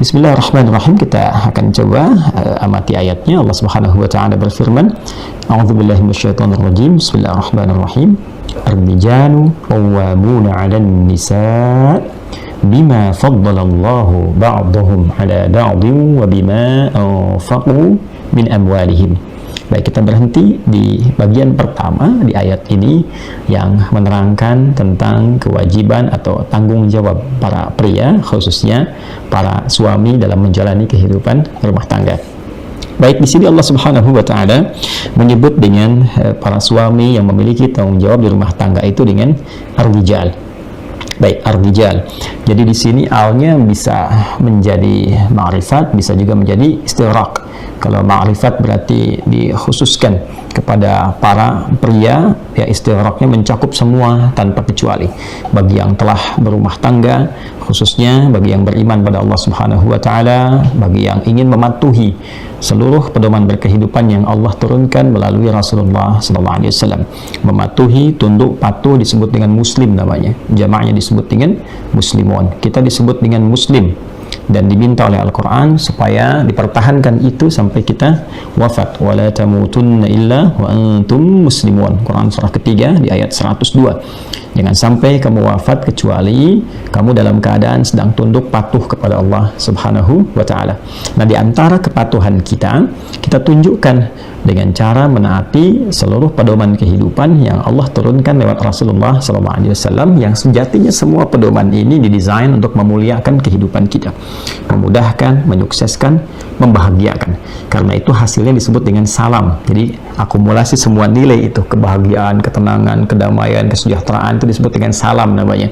Bismillahirrahmanirrahim. Kita akan coba amati ayatnya. Allah Subhanahu wa taala berfirman, A'udzubillahi minasyaitonirrajim. Bismillahirrahmanirrahim. Ar-rijalu qawwamuna 'alan nisaa bima faddalallahu ba'dahum 'ala ba'din wa bima anfaqu min amwalihim. Baik, kita berhenti di bagian pertama di ayat ini yang menerangkan tentang kewajiban atau tanggung jawab para pria, khususnya para suami dalam menjalani kehidupan rumah tangga. Baik, di sini Allah Subhanahu wa taala menyebut dengan para suami yang memiliki tanggung jawab di rumah tangga itu dengan ar-rijal. Baik, ar-rijal. Jadi di sini alnya bisa menjadi ma'rifat, bisa juga menjadi istighraq. Kalau ma'rifat berarti dikhususkan kepada para pria, ya istighraqnya mencakup semua tanpa kecuali. Bagi yang telah berumah tangga, khususnya bagi yang beriman pada Allah Subhanahu wa taala, bagi yang ingin mematuhi seluruh pedoman berkehidupan yang Allah turunkan melalui Rasulullah sallallahu alaihi wasallam. Mematuhi, tunduk, patuh disebut dengan muslim namanya. Jamaknya disebut dengan muslimun. Kita disebut dengan muslim dan diminta oleh Al-Quran supaya dipertahankan itu sampai kita wafat. Wala tamutunna illa wa antum muslimun. Quran surah ketiga di ayat 102. Jangan sampai kamu wafat kecuali kamu dalam keadaan sedang tunduk patuh kepada Allah Subhanahu wa taala. Nah, di antara kepatuhan kita tunjukkan dengan cara menaati seluruh pedoman kehidupan yang Allah turunkan lewat Rasulullah SAW, yang sejatinya semua pedoman ini didesain untuk memuliakan kehidupan kita, memudahkan, menyukseskan, membahagiakan. Karena itu hasilnya disebut dengan salam. Jadi akumulasi semua nilai itu, kebahagiaan, ketenangan, kedamaian, kesejahteraan, itu disebut dengan salam namanya.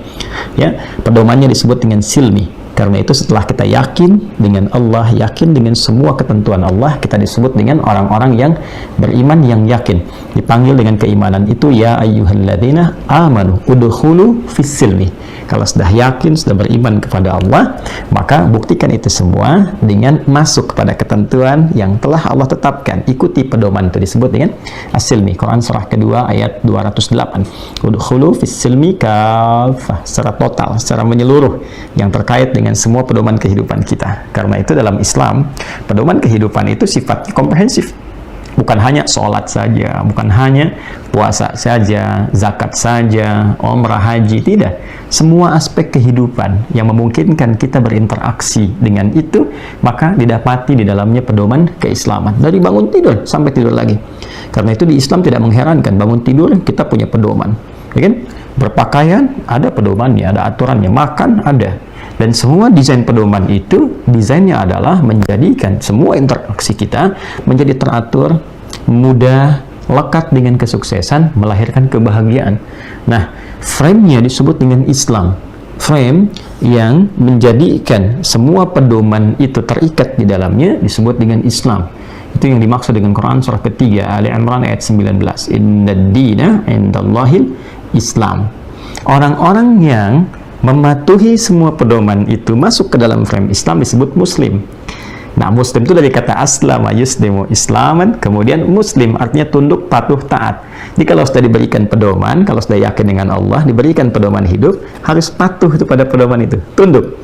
Ya, pedomannya disebut dengan silmi. Karena itu setelah kita yakin dengan Allah, yakin dengan semua ketentuan Allah, kita disebut dengan orang-orang yang beriman yang yakin. Dipanggil dengan keimanan itu, ya ayyuhalladzina amanu udkhulu fis silmi. Kalau sudah yakin, sudah beriman kepada Allah, maka buktikan itu semua dengan masuk kepada ketentuan yang telah Allah tetapkan. Ikuti pedoman itu, disebut dengan as-silmi. Quran surah kedua ayat 208. Udkhulu fis silmi kafah, secara total, secara menyeluruh, yang terkait dengan semua pedoman kehidupan kita. Karena itu dalam Islam, pedoman kehidupan itu sifatnya komprehensif. Bukan hanya sholat saja, bukan hanya puasa saja, zakat saja, umrah, haji, tidak. Semua aspek kehidupan yang memungkinkan kita berinteraksi dengan itu, maka didapati di dalamnya pedoman keislaman. Dari bangun tidur sampai tidur lagi. Karena itu di Islam tidak mengherankan, bangun tidur kita punya pedoman. Ya kan? Berpakaian ada pedomannya, ada aturannya, makan ada. Dan semua desain pedoman itu, desainnya adalah menjadikan semua interaksi kita menjadi teratur, mudah, lekat dengan kesuksesan, melahirkan kebahagiaan. Nah, frame-nya disebut dengan Islam. Frame yang menjadikan semua pedoman itu terikat di dalamnya disebut dengan Islam. Itu yang dimaksud dengan Quran surah ketiga, Ali Imran ayat 19. Innad dina indallahil Islam. Orang-orang yang mematuhi semua pedoman itu masuk ke dalam frame Islam disebut muslim. Nah, muslim itu dari kata aslama yuslimu islaman, kemudian muslim artinya tunduk, patuh, taat. Jadi kalau sudah diberikan pedoman, kalau sudah yakin dengan Allah, diberikan pedoman hidup, harus patuh itu pada pedoman itu, tunduk.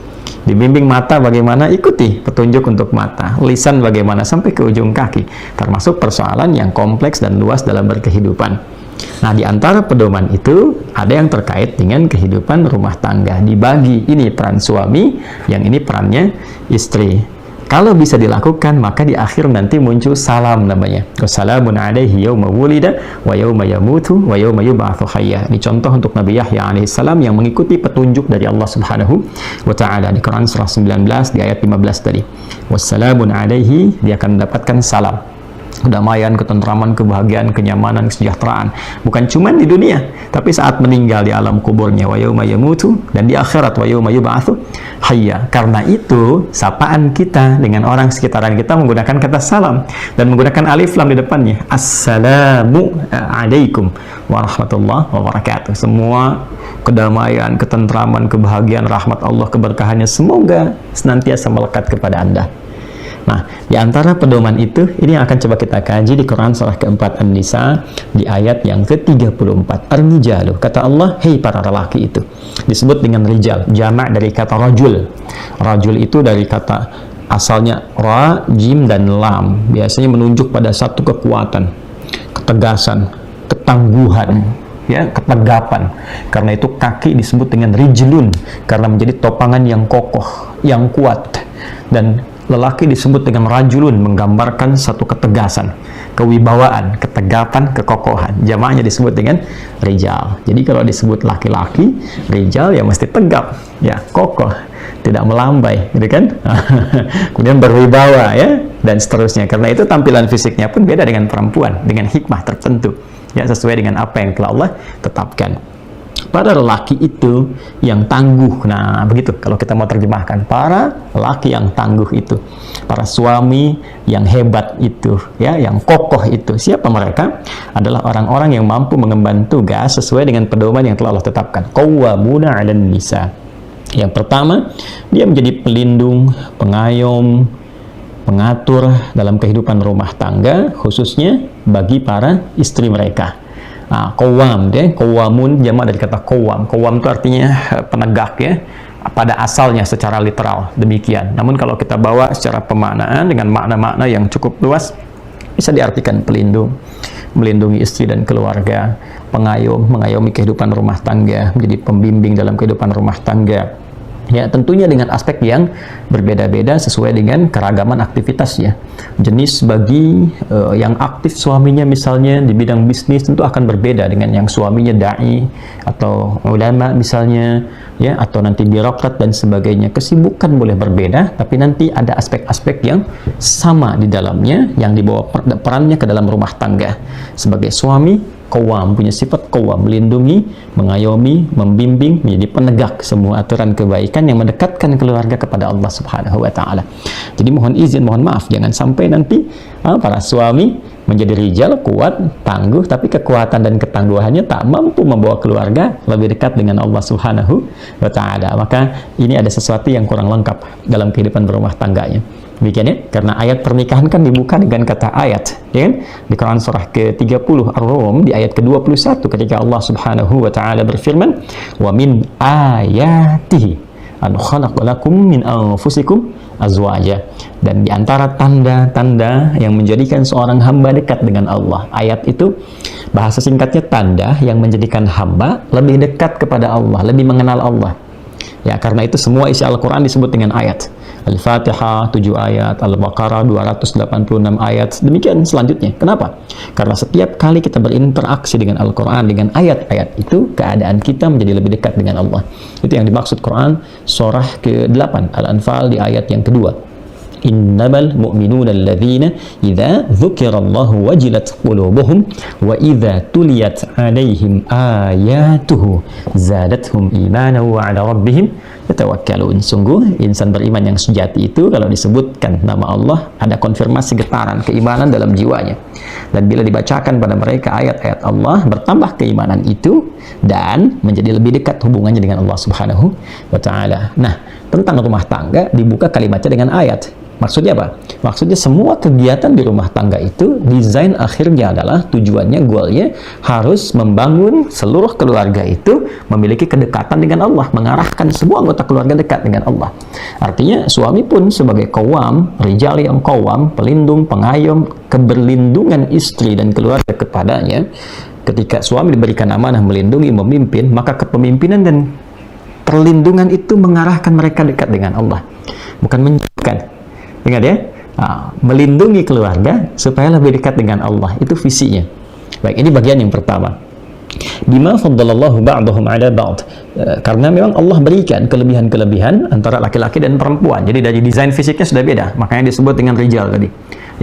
Dibimbing mata bagaimana, ikuti petunjuk untuk mata. Lisan bagaimana, sampai ke ujung kaki. Termasuk persoalan yang kompleks dan luas dalam berkehidupan. Nah, di antara pedoman itu ada yang terkait dengan kehidupan rumah tangga. Dibagi, ini peran suami, yang ini perannya istri. Kalau bisa dilakukan, maka di akhir nanti muncul salam namanya. Wassalamun alaihi yawma wulida wa yawma yamutu wa yawma yub'atsu hayya. Ini contoh untuk Nabi Yahya alaihissalam yang mengikuti petunjuk dari Allah Subhanahu wa taala di Quran surah 19 di ayat 15 tadi. Wassalamun alaihi, dia akan mendapatkan salam, kedamaian, ketentraman, kebahagiaan, kenyamanan, kesejahteraan. Bukan cuma di dunia, tapi saat meninggal di alam kuburnya, wa yauma yamutu, dan di akhirat, wa yauma yub'atsu hayya. Karena itu, sapaan kita dengan orang sekitaran kita menggunakan kata salam dan menggunakan alif lam di depannya. Assalamu alaikum warahmatullahi wabarakatuh. Semua kedamaian, ketentraman, kebahagiaan, rahmat Allah, keberkahannya semoga senantiasa melekat kepada Anda. Nah, di antara pedoman itu, ini yang akan coba kita kaji di Quran surah keempat An-Nisa di ayat yang ke-34. Ar-rijalu, kata Allah, hei para lelaki itu. Disebut dengan rijal, jamak dari kata rajul. Rajul itu dari kata asalnya ra, jim, dan lam. Biasanya menunjuk pada satu kekuatan, ketegasan, ketangguhan, ya, ketegapan. Karena itu kaki disebut dengan rijlun, karena menjadi topangan yang kokoh, yang kuat. Dan lelaki disebut dengan rajulun, menggambarkan satu ketegasan, kewibawaan, ketegapan, kekokohan. Jamaknya disebut dengan rijal. Jadi kalau disebut laki-laki, rijal ya mesti tegap, ya, kokoh, tidak melambai, gitu kan? Kemudian berwibawa, ya, dan seterusnya. Karena itu tampilan fisiknya pun beda dengan perempuan, dengan hikmah tertentu, ya, sesuai dengan apa yang telah Allah tetapkan. Para lelaki itu yang tangguh. Nah, begitu kalau kita mau terjemahkan, para lelaki yang tangguh itu, para suami yang hebat itu, ya, yang kokoh itu. Siapa mereka? Adalah orang-orang yang mampu mengemban tugas sesuai dengan pedoman yang telah Allah tetapkan. Qawwamuna 'alan nisa. Yang pertama, dia menjadi pelindung, pengayom, pengatur dalam kehidupan rumah tangga, khususnya bagi para istri mereka. Nah, qawwam, qawwamun jamak dari kata qawwam. Qawwam itu artinya penegak, ya, pada asalnya secara literal demikian. Namun kalau kita bawa secara pemaknaan dengan makna-makna yang cukup luas, bisa diartikan pelindung, melindungi istri dan keluarga, pengayom, mengayomi kehidupan rumah tangga, menjadi pembimbing dalam kehidupan rumah tangga. Ya, tentunya dengan aspek yang berbeda-beda sesuai dengan keragaman aktivitasnya. Jenis bagi yang aktif suaminya misalnya di bidang bisnis tentu akan berbeda dengan yang suaminya dai atau ulama misalnya, ya, atau nanti birokrat dan sebagainya. Kesibukan boleh berbeda, tapi nanti ada aspek-aspek yang sama di dalamnya yang dibawa perannya ke dalam rumah tangga. Sebagai suami, qawwam, punya sifat qawwam, melindungi, mengayomi, membimbing, menjadi penegak semua aturan kebaikan yang mendekatkan keluarga kepada Allah Subhanahu wa taala. Jadi mohon izin, mohon maaf, jangan sampai nanti para suami menjadi rijal, kuat, tangguh, tapi kekuatan dan ketangguhannya tak mampu membawa keluarga lebih dekat dengan Allah Subhanahu wa taala. Maka ini ada sesuatu yang kurang lengkap dalam kehidupan berumah tangganya. Demikian, ya, karena ayat pernikahan kan dibuka dengan kata ayat, ya kan? Di Quran surah ke-30 Ar-Rum di ayat ke-21 ketika Allah Subhanahu wa taala berfirman, "Wa min ayatihi an khalaqa lakum min anfusikum azwaja." Dan di antara tanda-tanda yang menjadikan seorang hamba dekat dengan Allah. Ayat itu bahasa singkatnya tanda yang menjadikan hamba lebih dekat kepada Allah, lebih mengenal Allah. Ya, karena itu semua isi Al-Quran disebut dengan ayat. Al-Fatihah 7 ayat, Al-Baqarah 286 ayat, demikian selanjutnya. Kenapa? Karena setiap kali kita berinteraksi dengan Al-Quran, dengan ayat-ayat itu, keadaan kita menjadi lebih dekat dengan Allah. Itu yang dimaksud Quran surah ke-8 Al-Anfal di ayat yang kedua. Innamal mu'minuna alladzina idza dzukirallahu wajilat qulubuhum wa idza tuliyat 'alaihim ayatuhu zadatuhum imanan wa 'ala rabbihim yatawakkalun. Sungguh insan beriman yang sejati itu kalau disebutkan nama Allah ada konfirmasi getaran keimanan dalam jiwanya. Dan bila dibacakan pada mereka ayat-ayat Allah, bertambah keimanan itu dan menjadi lebih dekat hubungannya dengan Allah Subhanahu wa taala. Nah, tentang rumah tangga dibuka kalimatnya dengan ayat. Maksudnya apa? Maksudnya semua kegiatan di rumah tangga itu desain akhirnya adalah tujuannya, goalnya harus membangun seluruh keluarga itu memiliki kedekatan dengan Allah, mengarahkan semua anggota keluarga dekat dengan Allah. Artinya suami pun sebagai qawwam, rijal yang qawwam, pelindung, pengayom, keberlindungan istri dan keluarga kepadanya. Ketika suami diberikan amanah melindungi, memimpin, maka kepemimpinan dan perlindungan itu mengarahkan mereka dekat dengan Allah, bukan menjauhkan. Ingat, ya, melindungi keluarga supaya lebih dekat dengan Allah, itu visinya. Baik, ini bagian yang pertama. Bima faddalallahu ba'dahum 'ala ba'd. Karena memang Allah berikan kelebihan-kelebihan antara laki-laki dan perempuan. Jadi dari desain fisiknya sudah beda, makanya disebut dengan rijal tadi.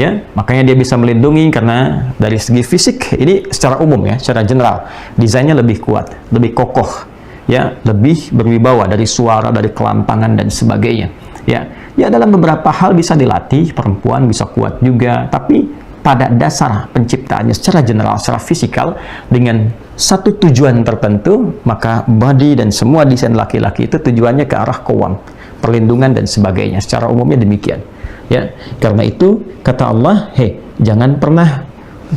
Ya, makanya dia bisa melindungi karena dari segi fisik ini secara umum, ya, secara general desainnya lebih kuat, lebih kokoh, ya, lebih berwibawa dari suara, dari kelampangan dan sebagainya. Ya, dalam beberapa hal bisa dilatih, perempuan bisa kuat juga, tapi pada dasar penciptaannya secara general, secara fisikal, dengan satu tujuan tertentu, maka body dan semua desain laki-laki itu tujuannya ke arah qawwam, perlindungan dan sebagainya. Secara umumnya demikian. Ya, karena itu kata Allah, jangan pernah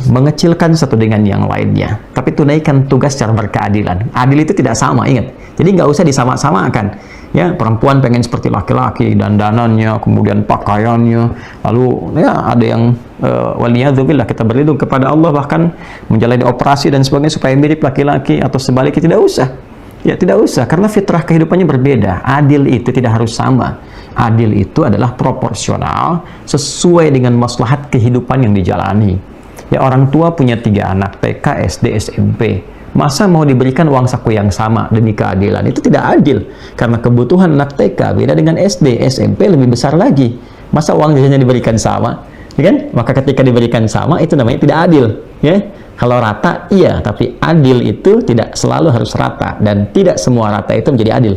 mengecilkan satu dengan yang lainnya, tapi tunaikan tugas secara berkeadilan. Adil itu tidak sama, ingat. Jadi nggak usah disama-samakan. Ya, perempuan pengen seperti laki-laki, dandanannya, kemudian pakaiannya, lalu ya ada yang waliyadzubillah, kita berlindung kepada Allah bahkan menjalani operasi dan sebagainya supaya mirip laki-laki atau sebaliknya. Tidak usah. Ya, tidak usah, karena fitrah kehidupannya berbeda. Adil itu tidak harus sama. Adil itu adalah proporsional sesuai dengan maslahat kehidupan yang dijalani. Ya, orang tua punya 3 anak, TK, SD, SMP. Masa mau diberikan uang saku yang sama demi keadilan? Itu tidak adil. Karena kebutuhan anak TK beda dengan SD, SMP lebih besar lagi. Masa uang jajannya diberikan sama? Ya kan? Maka ketika diberikan sama, itu namanya tidak adil. Ya? Kalau rata, iya. Tapi adil itu tidak selalu harus rata. Dan tidak semua rata itu menjadi adil.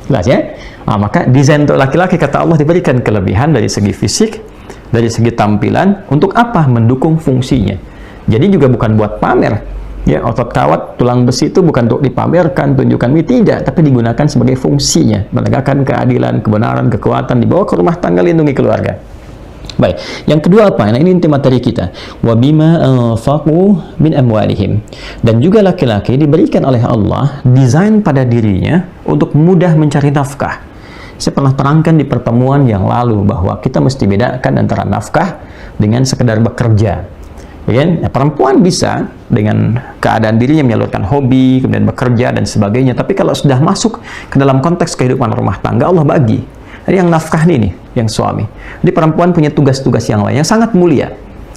Jelas ya? Nah, maka desain untuk laki-laki kata Allah diberikan kelebihan dari segi fisik, dari segi tampilan. Untuk apa? Mendukung fungsinya. Jadi juga bukan buat pamer. Ya, otot kawat, tulang besi itu bukan untuk dipamerkan, tunjukkan, tidak, tapi digunakan sebagai fungsinya, menegakkan keadilan, kebenaran, kekuatan, dibawa ke rumah tangga, lindungi keluarga. Baik, yang kedua apa? Nah, ini inti materi kita. Wa bima anfaqu min amwalihim. Dan juga laki-laki diberikan oleh Allah desain pada dirinya untuk mudah mencari nafkah. Saya pernah terangkan di pertemuan yang lalu bahwa kita mesti bedakan antara nafkah dengan sekedar bekerja. Ya, perempuan bisa dengan keadaan dirinya menyalurkan hobi, kemudian bekerja dan sebagainya. Tapi kalau sudah masuk ke dalam konteks kehidupan rumah tangga, Allah bagi. Jadi yang nafkah ini, yang suami. Jadi perempuan punya tugas-tugas yang lain yang sangat mulia.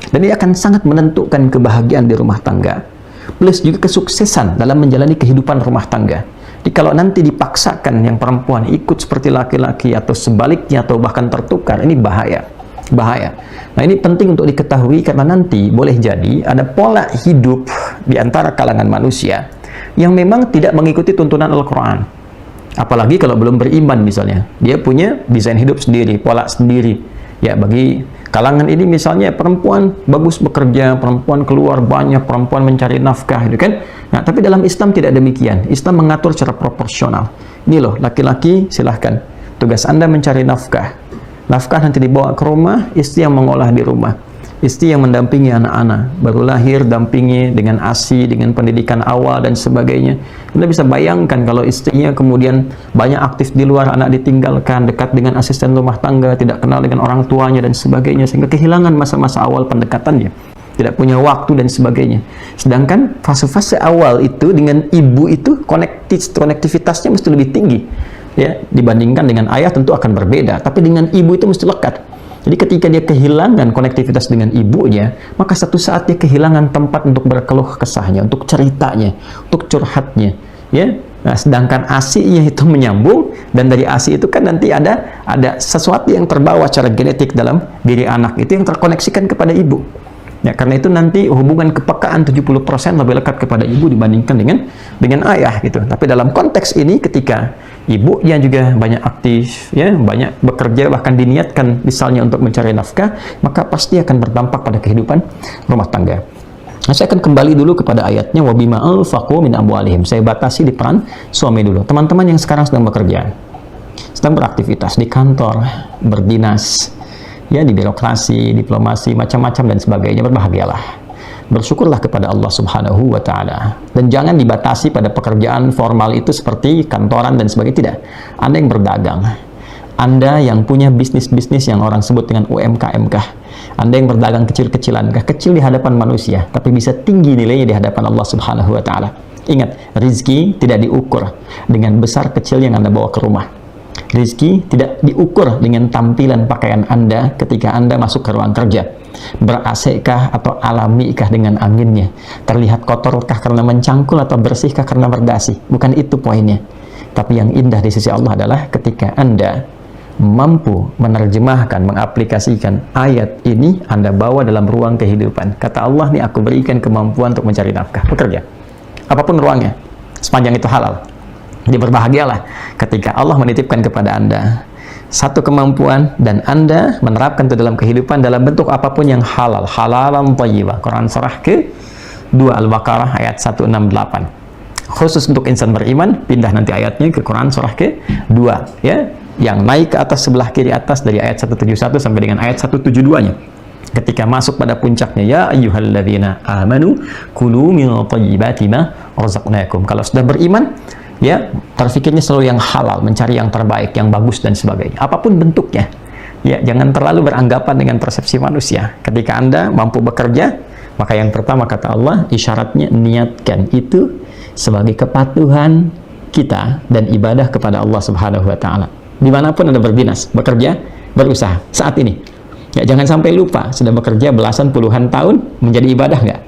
Dan dia akan sangat menentukan kebahagiaan di rumah tangga. Plus juga kesuksesan dalam menjalani kehidupan rumah tangga. Jadi kalau nanti dipaksakan yang perempuan ikut seperti laki-laki atau sebaliknya atau bahkan tertukar, ini bahaya. Bahaya. Nah, ini penting untuk diketahui karena nanti boleh jadi ada pola hidup di antara kalangan manusia yang memang tidak mengikuti tuntunan Al-Quran. Apalagi kalau belum beriman misalnya. Dia punya desain hidup sendiri, pola sendiri. Ya, bagi kalangan ini misalnya perempuan bagus bekerja, perempuan keluar banyak, perempuan mencari nafkah, gitu kan? Nah, tapi dalam Islam tidak demikian. Islam mengatur secara proporsional. Ini loh, laki-laki silahkan. Tugas Anda mencari nafkah. Nafkah nanti dibawa ke rumah, istri yang mengolah di rumah. Istri yang mendampingi anak-anak. Baru lahir, dampingi dengan ASI, dengan pendidikan awal dan sebagainya. Anda bisa bayangkan kalau istrinya kemudian banyak aktif di luar, anak ditinggalkan, dekat dengan asisten rumah tangga, tidak kenal dengan orang tuanya dan sebagainya, sehingga kehilangan masa-masa awal pendekatannya. Tidak punya waktu dan sebagainya. Sedangkan fase-fase awal itu dengan ibu itu konektivitasnya mesti lebih tinggi. Ya, dibandingkan dengan ayah tentu akan berbeda, tapi dengan ibu itu mesti lekat. Jadi ketika dia kehilangan konektivitas dengan ibunya, maka satu saat dia kehilangan tempat untuk berkeluh kesahnya, untuk ceritanya, untuk curhatnya. Ya, nah, sedangkan ASI-nya itu menyambung, dan dari ASI itu kan nanti ada sesuatu yang terbawa secara genetik dalam diri anak itu yang terkoneksikan kepada ibu. Ya, karena itu nanti hubungan kepekaan 70% lebih lekat kepada ibu dibandingkan dengan ayah gitu. Tapi dalam konteks ini ketika ibunya juga banyak aktif, ya, banyak bekerja, bahkan diniatkan misalnya untuk mencari nafkah, maka pasti akan berdampak pada kehidupan rumah tangga. Nah, saya akan kembali dulu kepada ayatnya wa bima anfaqu min amwalihim. Saya batasi di peran suami dulu. Teman-teman yang sekarang sedang bekerja, sedang beraktivitas di kantor, berdinas, ya, di birokrasi, diplomasi, macam-macam dan sebagainya, berbahagialah. Bersyukurlah kepada Allah Subhanahu wa Ta'ala. Dan jangan dibatasi pada pekerjaan formal itu seperti kantoran dan sebagainya. Tidak. Anda yang berdagang, Anda yang punya bisnis-bisnis yang orang sebut dengan UMKM kah, Anda yang berdagang kecil-kecilan kah, kecil di hadapan manusia, tapi bisa tinggi nilainya di hadapan Allah Subhanahu wa Ta'ala. Ingat, rizki tidak diukur dengan besar kecil yang Anda bawa ke rumah. Rizki tidak diukur dengan tampilan pakaian Anda ketika Anda masuk ke ruang kerja. Ber-AC-kah atau alami-kah dengan anginnya? Terlihat kotorkah karena mencangkul atau bersihkah karena berdasi? Bukan itu poinnya. Tapi yang indah di sisi Allah adalah ketika Anda mampu menerjemahkan, mengaplikasikan ayat ini, Anda bawa dalam ruang kehidupan. Kata Allah, nih aku berikan kemampuan untuk mencari nafkah, bekerja. Apapun ruangnya, sepanjang itu halal. Jadi berbahagialah ketika Allah menitipkan kepada Anda satu kemampuan dan Anda menerapkan itu dalam kehidupan dalam bentuk apapun yang halal, halalan thayyibah. Quran surah ke-2 Al-Baqarah ayat 168. Khusus untuk insan beriman, pindah nanti ayatnya ke Quran surah ke-2, ya. yang naik ke atas sebelah kiri atas dari ayat 171 sampai dengan ayat 172-nya. Ketika masuk pada puncaknya, ya ayyuhalladzina amanu kulu min thayyibati ma razaqnakum. Kalau sudah beriman, ya, terfikirnya selalu yang halal, mencari yang terbaik, yang bagus dan sebagainya. Apapun bentuknya. Ya, jangan terlalu beranggapan dengan persepsi manusia. Ketika Anda mampu bekerja, maka yang pertama kata Allah, isyaratnya niatkan itu sebagai kepatuhan kita dan ibadah kepada Allah Subhanahu wa taala. Dimanapun Anda berdinas, bekerja, berusaha saat ini. Ya, jangan sampai lupa sudah bekerja belasan puluhan tahun menjadi ibadah nggak?